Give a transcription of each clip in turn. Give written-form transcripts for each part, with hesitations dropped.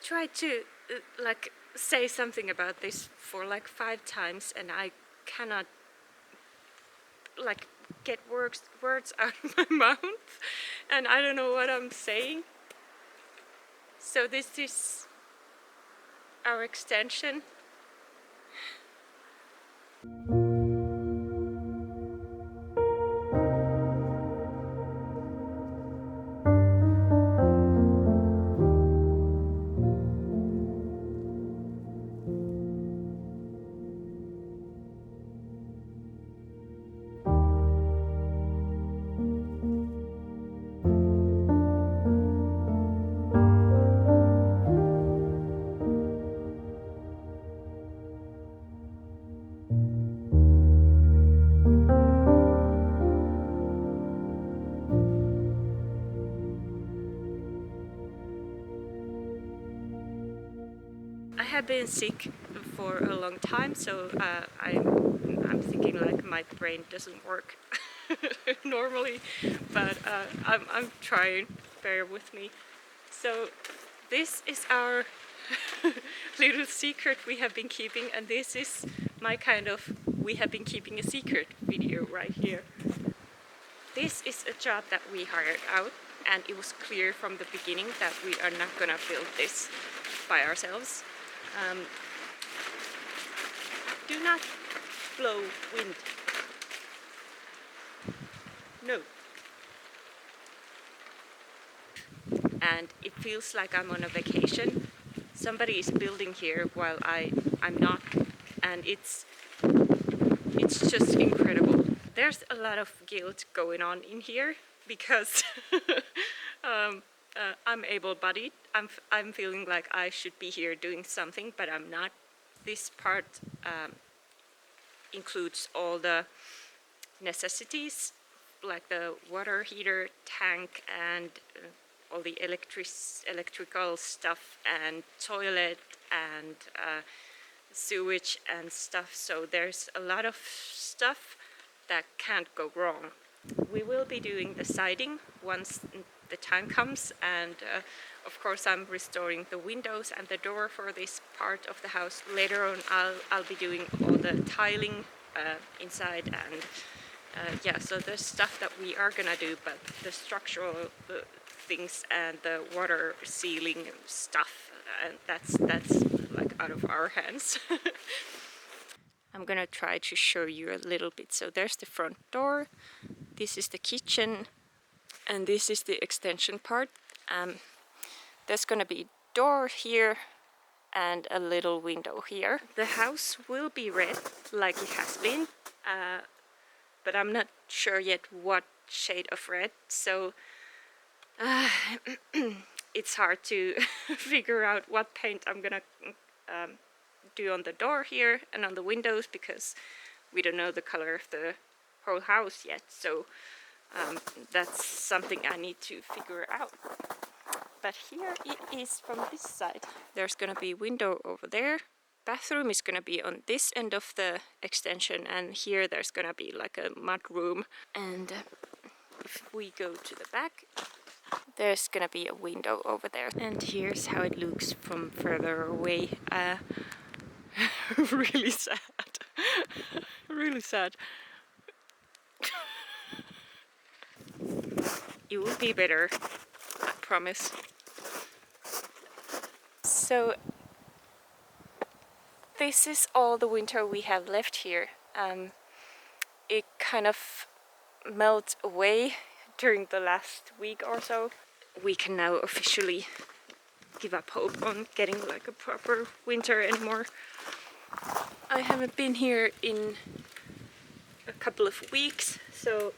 I've tried to like say something about this for like 5 times and I cannot like get words out of my mouth and I don't know what I'm saying. So this is our extension. I have been sick for a long time, so I'm thinking like my brain doesn't work normally, but I'm trying. Bear with me. So this is our little secret we have been keeping, and this is my kind of we have been keeping a secret video right here. This is a job that we hired out, and it was clear from the beginning that we are not gonna build this by ourselves. Do not blow wind. No. And it feels like I'm on a vacation. Somebody is building here while I'm not, and it's just incredible. There's a lot of guilt going on in here because I'm able-bodied. I'm feeling like I should be here doing something, but I'm not. This part includes all the necessities, like the water heater, tank, and all the electrical stuff, and toilet, and sewage and stuff. So there's a lot of stuff that can't go wrong. We will be doing the siding once the time comes, and of course I'm restoring the windows and the door for this part of the house. Later on I'll be doing all the tiling inside, and yeah, so there's stuff that we are gonna do, but the structural things and the water sealing stuff, that's like out of our hands. I'm gonna try to show you a little bit. So there's the front door, this is the kitchen, and this is the extension part. There's gonna be a door here and a little window here. The house will be red like it has been, but I'm not sure yet what shade of red, so it's hard to figure out what paint I'm gonna do on the door here and on the windows, because we don't know the color of the whole house yet, so that's something I need to figure out. But here it is from this side. There's gonna be a window over there. Bathroom is gonna be on this end of the extension, and here there's gonna be like a mud room. And if we go to the back, there's gonna be a window over there. And here's how it looks from further away. Really sad. Really sad. It will be better, I promise. So this is all the winter we have left here. It kind of melted away during the last week or so. We can now officially give up hope on getting like a proper winter anymore. I haven't been here in a couple of weeks, so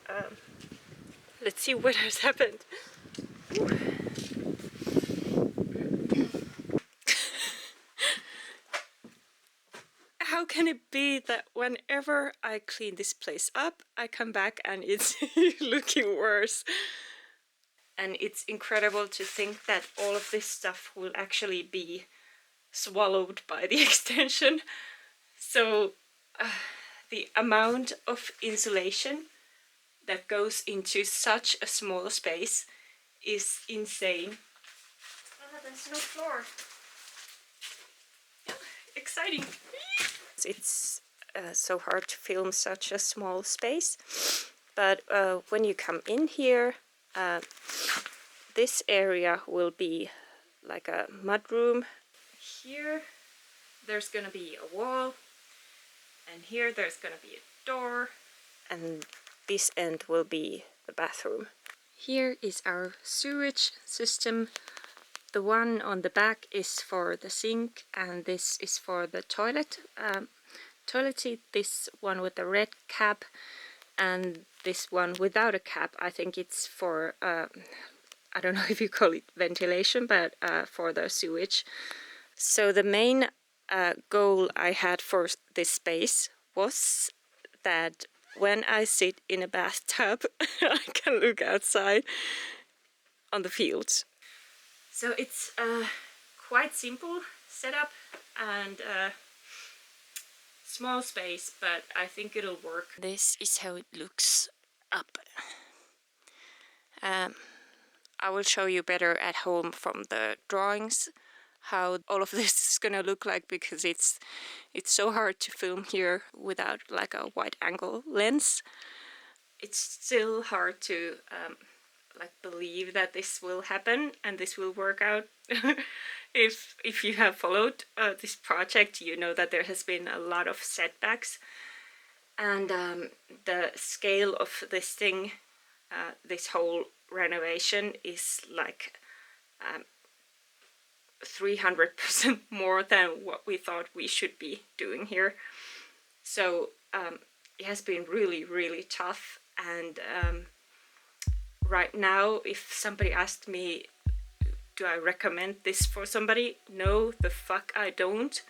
let's see what has happened. How can it be that whenever I clean this place up, I come back and it's looking worse? And it's incredible to think that all of this stuff will actually be swallowed by the extension. So the amount of insulation that goes into such a small space is insane. Oh, there's no floor. exciting. It's so hard to film such a small space, but when you come in here, this area will be like a mudroom. Here there's gonna be a wall, and here there's gonna be a door, and this end will be the bathroom. Here is our sewage system. The one on the back is for the sink, and this is for the toilet. Toilet, this one with the red cap, and this one without a cap. I think it's for, I don't know if you call it ventilation, but for the sewage. So the main goal I had for this space was that when I sit in a bathtub, I can look outside on the fields. So it's a quite simple setup and small space, but I think it'll work. This is how it looks up. I will show you better at home from the drawings how all of this is gonna look like, because it's so hard to film here without like a wide angle lens. It's still hard to like believe that this will happen and this will work out. If you have followed this project, you know that there has been a lot of setbacks, and the scale of this thing, this whole renovation is like 300% more than what we thought we should be doing here. So it has been really, really tough, and right now, if somebody asked me, do I recommend this for somebody? No, the fuck I don't.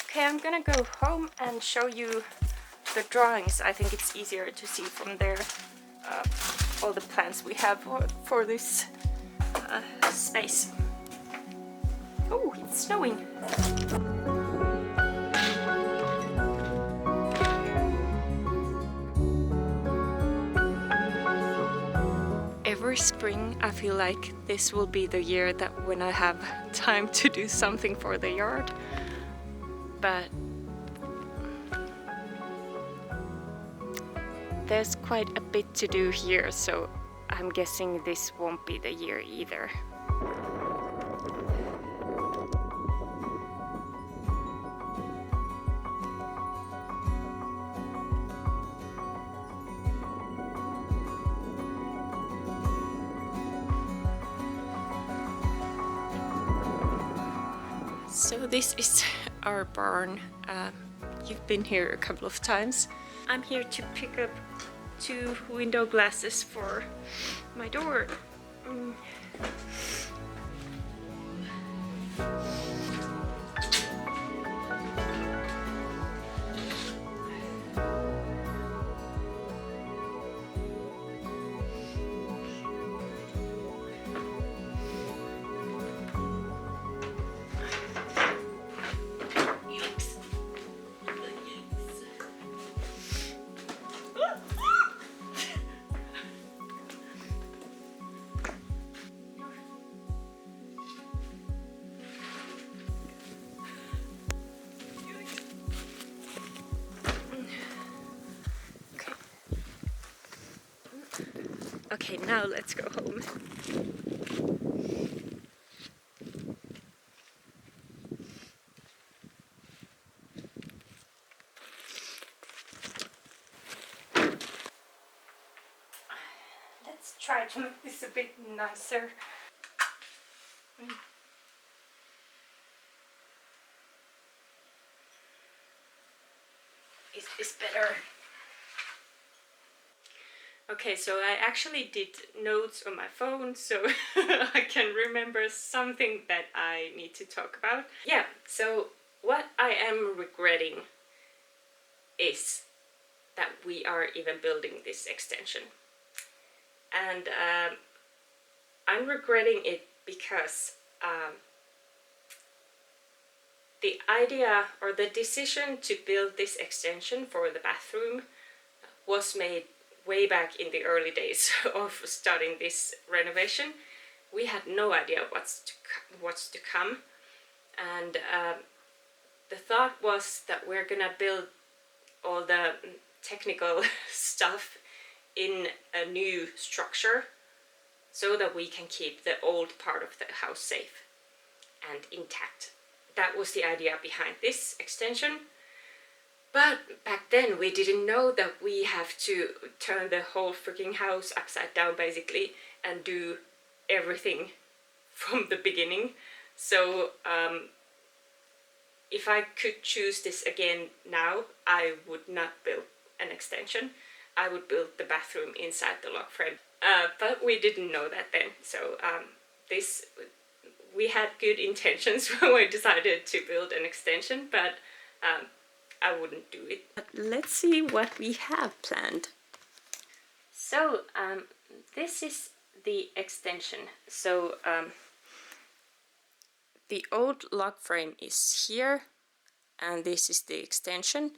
Okay, I'm gonna go home and show you the drawings. I think it's easier to see from there all the plans we have for this space. Oh, it's snowing. Every spring I feel like this will be the year that when I have time to do something for the yard, but there's quite a bit to do here, so I'm guessing this won't be the year either. So this is our barn. You've been here a couple of times. I'm here to pick up 2 window glasses for my door. Okay, now let's go home. Let's try to make this a bit nicer. Is this better? Okay, so I actually did notes on my phone, so I can remember something that I need to talk about. Yeah, so what I am regretting is that we are even building this extension. And I'm regretting it because the idea or the decision to build this extension for the bathroom was made way back in the early days of starting this renovation. We had no idea what's to come, and the thought was that we're gonna build all the technical stuff in a new structure so that we can keep the old part of the house safe and intact. That was the idea behind this extension. But back then we didn't know that we have to turn the whole freaking house upside down basically and do everything from the beginning. So if I could choose this again now, I would not build an extension. I would build the bathroom inside the log frame. But we didn't know that then. So we had good intentions when we decided to build an extension, but I wouldn't do it. But let's see what we have planned. So this is the extension. So the old log frame is here, and this is the extension.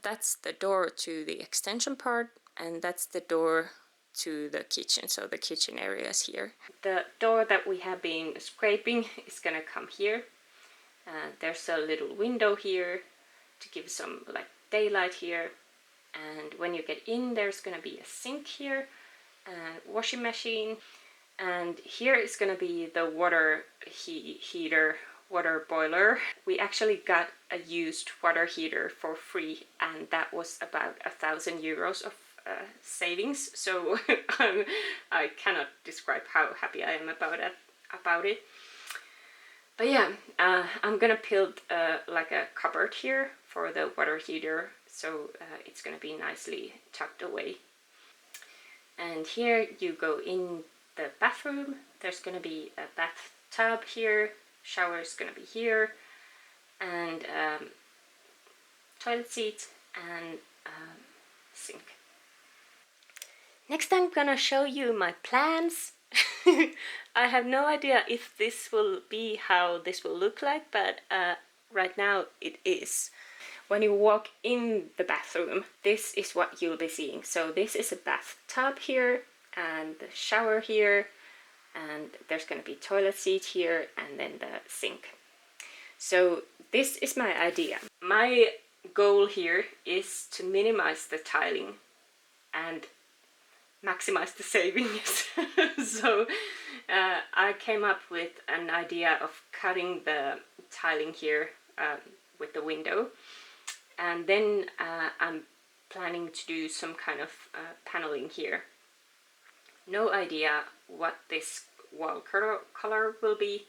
That's the door to the extension part, and that's the door to the kitchen, so the kitchen area is here. The door that we have been scraping is gonna come here. There's a little window here to give some like daylight here, and when you get in there's gonna be a sink here and washing machine, and here is gonna be the water heater, water boiler. We actually got a used water heater for free, and that was about 1,000 euros of savings, so I cannot describe how happy I am about it. But yeah, I'm gonna build like a cupboard here for the water heater, so it's gonna be nicely tucked away. And here you go in the bathroom. There's gonna be a bathtub here, shower is gonna be here, and toilet seat and sink. Next I'm gonna show you my plans. I have no idea if this will be how this will look like, but right now it is. When you walk in the bathroom, this is what you'll be seeing. So this is a bathtub here, and the shower here, and there's gonna be toilet seat here, and then the sink. So this is my idea. My goal here is to minimize the tiling and maximize the savings. So I came up with an idea of cutting the tiling here with the window, and then I'm planning to do some kind of paneling here. No idea what this wall color will be.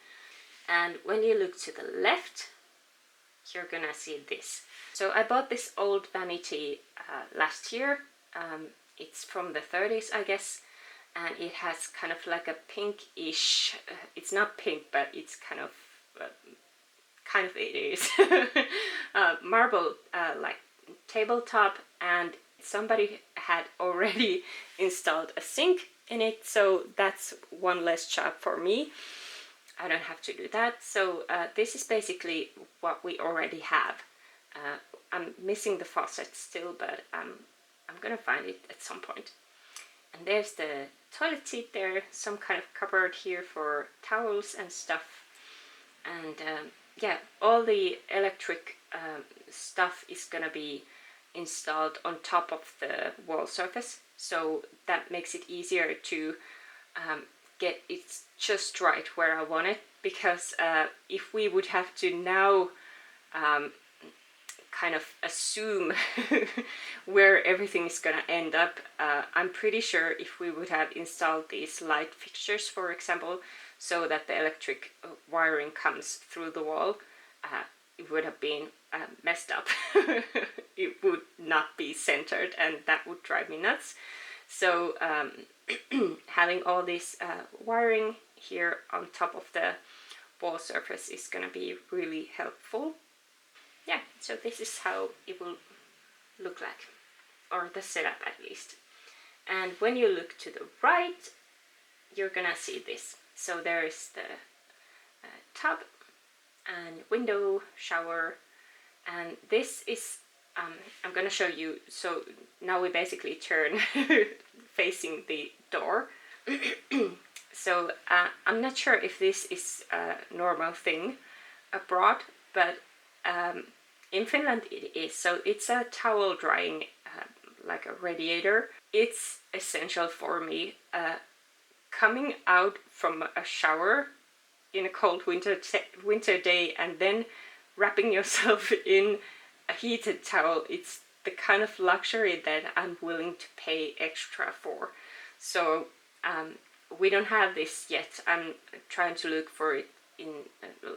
And when you look to the left, you're gonna see this. So I bought this old vanity last year. It's from the 30s, I guess, and it has kind of like a pinkish, it's not pink, but it's kind of it is, marble like tabletop, and somebody had already installed a sink in it, so that's one less job for me. I don't have to do that. So this is basically what we already have. I'm missing the faucet still, but I'm gonna find it at some point. And there's the toilet seat there, some kind of cupboard here for towels and stuff. And yeah, all the electric stuff is gonna be installed on top of the wall surface, so that makes it easier to get it just right where I want it, because if we would have to now kind of assume where everything is gonna end up, I'm pretty sure if we would have installed these light fixtures, for example, so that the electric wiring comes through the wall, it would have been messed up. It would not be centered, and that would drive me nuts. So having all this wiring here on top of the wall surface is gonna be really helpful. Yeah, so this is how it will look like, or the setup at least. And when you look to the right, you're gonna see this. So there is the tub and window, shower, and this is, I'm gonna show you. So now we basically turn facing the door. So I'm not sure if this is a normal thing abroad, but in Finland it is. So it's a towel drying, like a radiator. It's essential for me. Coming out from a shower in a cold winter day and then wrapping yourself in a heated towel, it's the kind of luxury that I'm willing to pay extra for. So we don't have this yet. I'm trying to look for it in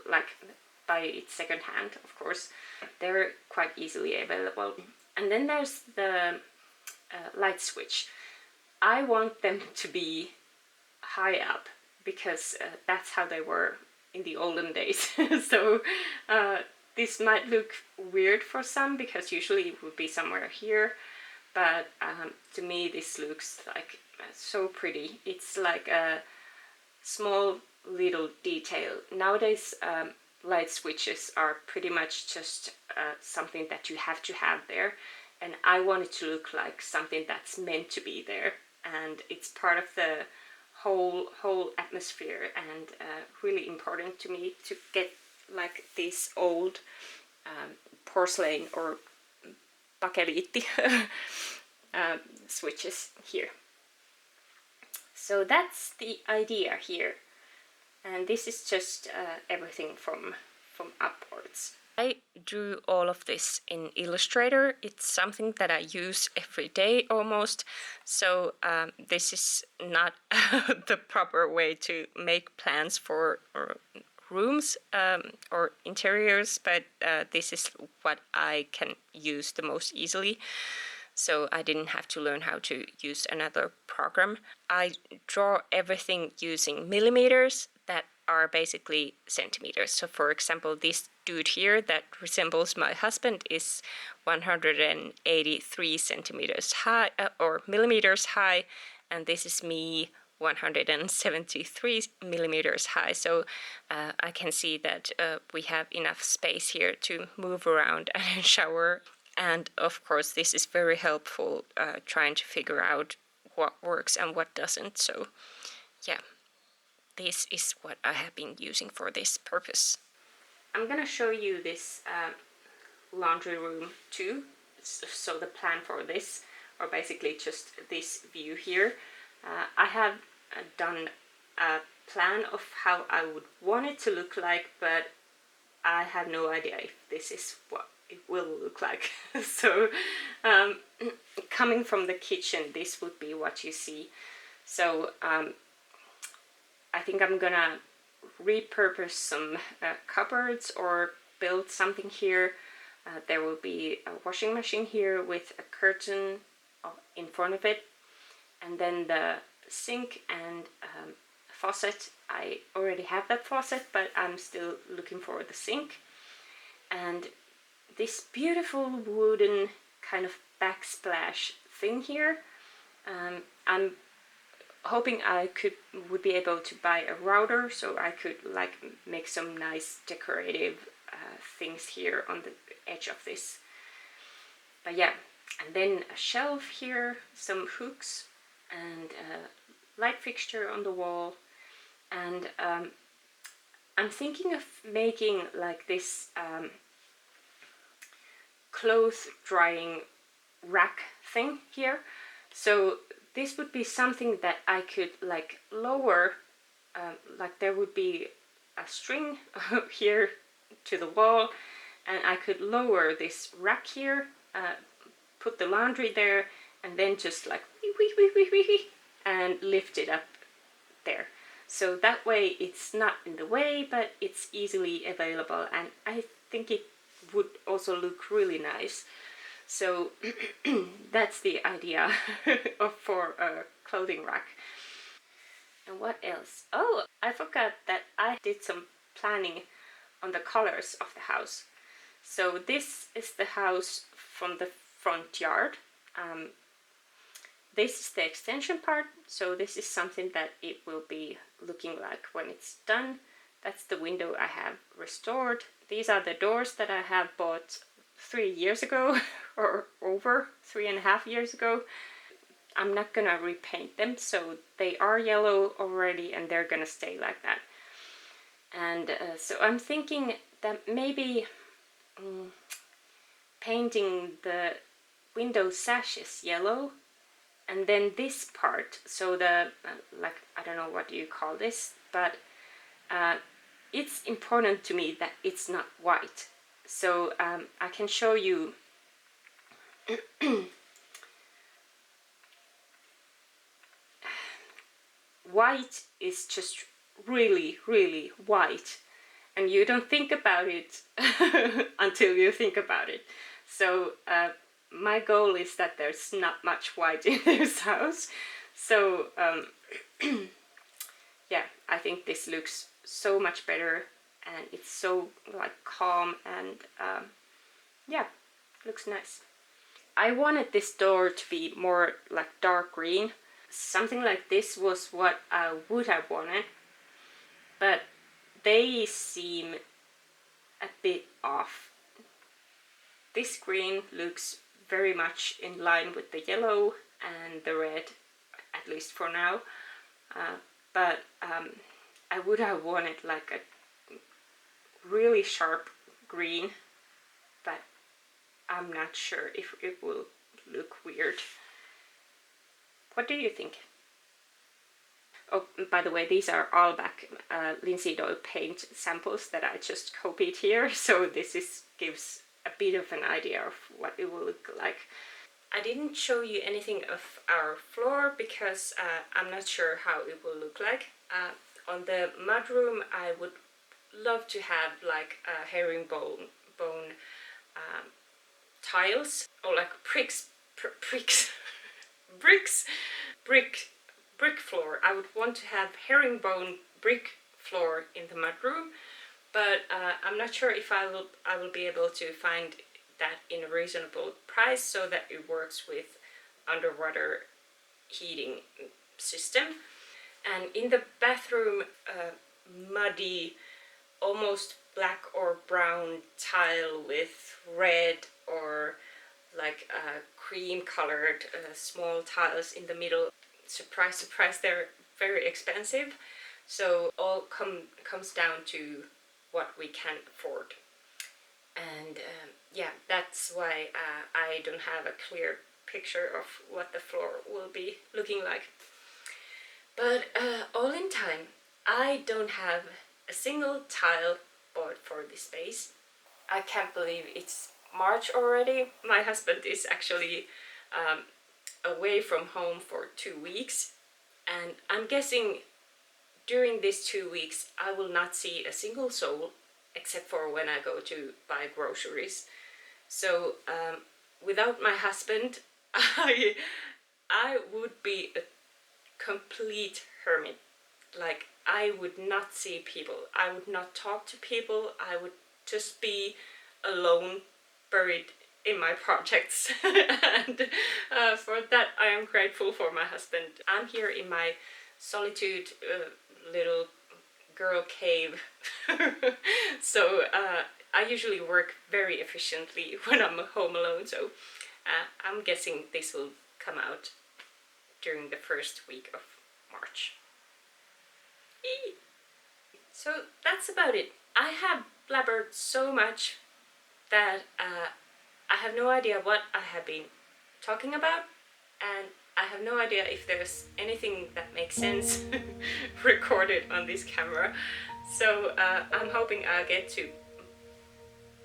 like buy it secondhand, of course. They're quite easily available. And then there's the light switch. I want them to be high up because that's how they were in the olden days. So this might look weird for some because usually it would be somewhere here, but to me this looks like so pretty. It's like a small little detail. Nowadays light switches are pretty much just something that you have to have there, and I want it to look like something that's meant to be there, and it's part of the whole atmosphere, and really important to me to get like these old porcelain or bakeliitti switches here. So that's the idea here, and this is just everything from upwards. I drew all of this in Illustrator. It's something that I use every day almost, so this is not the proper way to make plans for rooms or interiors, but this is what I can use the most easily. So I didn't have to learn how to use another program. I draw everything using millimeters that are basically centimeters. So for example, this dude here that resembles my husband is 183 centimeters high, or millimeters high, and this is me, 173 millimeters high. So I can see that we have enough space here to move around and shower. And of course this is very helpful trying to figure out what works and what doesn't. So yeah, this is what I have been using for this purpose. I'm gonna show you this laundry room too. So the plan for this, or basically just this view here. I have done a plan of how I would want it to look like, but I have no idea if this is what it will look like. So coming from the kitchen, this would be what you see. So I think I'm gonna repurpose some cupboards or build something here. There will be a washing machine here with a curtain in front of it, and then the sink and faucet. I already have that faucet, but I'm still looking for the sink. And this beautiful wooden kind of backsplash thing here. I'm hoping I would be able to buy a router so I could like make some nice decorative things here on the edge of this. But yeah, and then a shelf here, some hooks, and a light fixture on the wall. And I'm thinking of making like this clothes drying rack thing here. So this would be something that I could like lower, like there would be a string here to the wall, and I could lower this rack here, put the laundry there, and then just like and lift it up there. So that way it's not in the way, but it's easily available, and I think it would also look really nice. So that's the idea for a clothing rack. And what else? Oh, I forgot that I did some planning on the colors of the house. So this is the house from the front yard. This is the extension part, so this is something that it will be looking like when it's done. That's the window I have restored. These are the doors that I have bought 3 years ago, or over 3.5 years ago. I'm not gonna repaint them, so they are yellow already and they're gonna stay like that. And so I'm thinking that maybe painting the window sashes yellow, and then this part, so the like, I don't know what you call this, but it's important to me that it's not white. So I can show you. White is just really, really white, and you don't think about it until you think about it. So my goal is that there's not much white in this house. So yeah, I think this looks so much better, and it's so like calm, and yeah, looks nice. I wanted this door to be more like dark green. Something like this was what I would have wanted, but they seem a bit off. This green looks very much in line with the yellow and the red, at least for now, but I would have wanted like a really sharp green, but I'm not sure if it will look weird. What do you think? Oh, by the way, these are all back linseed oil paint samples that I just copied here, so this gives a bit of an idea of what it will look like. I didn't show you anything of our floor because I'm not sure how it will look like. On the mudroom, I would love to have like herringbone tiles, or like brick floor. I would want to have herringbone brick floor in the mudroom, but I'm not sure if I will be able to find that in a reasonable price so that it works with underwater heating system. And in the bathroom, muddy, almost black or brown tile with red or like cream colored small tiles in the middle. Surprise, surprise, they're very expensive. So all comes down to what we can afford. And yeah, that's why I don't have a clear picture of what the floor will be looking like. But all in time, I don't have a single tile bought for this space. I can't believe it's March already. My husband is actually away from home for 2 weeks, and I'm guessing during these 2 weeks I will not see a single soul except for when I go to buy groceries. So without my husband, I would be a complete hermit. Like, I would not see people, I would not talk to people, I would just be alone, buried in my projects. And for that I am grateful for my husband. I'm here in my solitude little girl cave. So I usually work very efficiently when I'm home alone, so I'm guessing this will come out during the first week of March. Eee. So that's about it. I have blabbered so much that I have no idea what I have been talking about, and I have no idea if there's anything that makes sense recorded on this camera. So I'm hoping I'll get to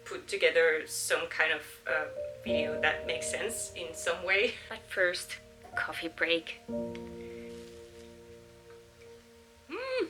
put together some kind of video that makes sense in some way. But first, coffee break. Mm.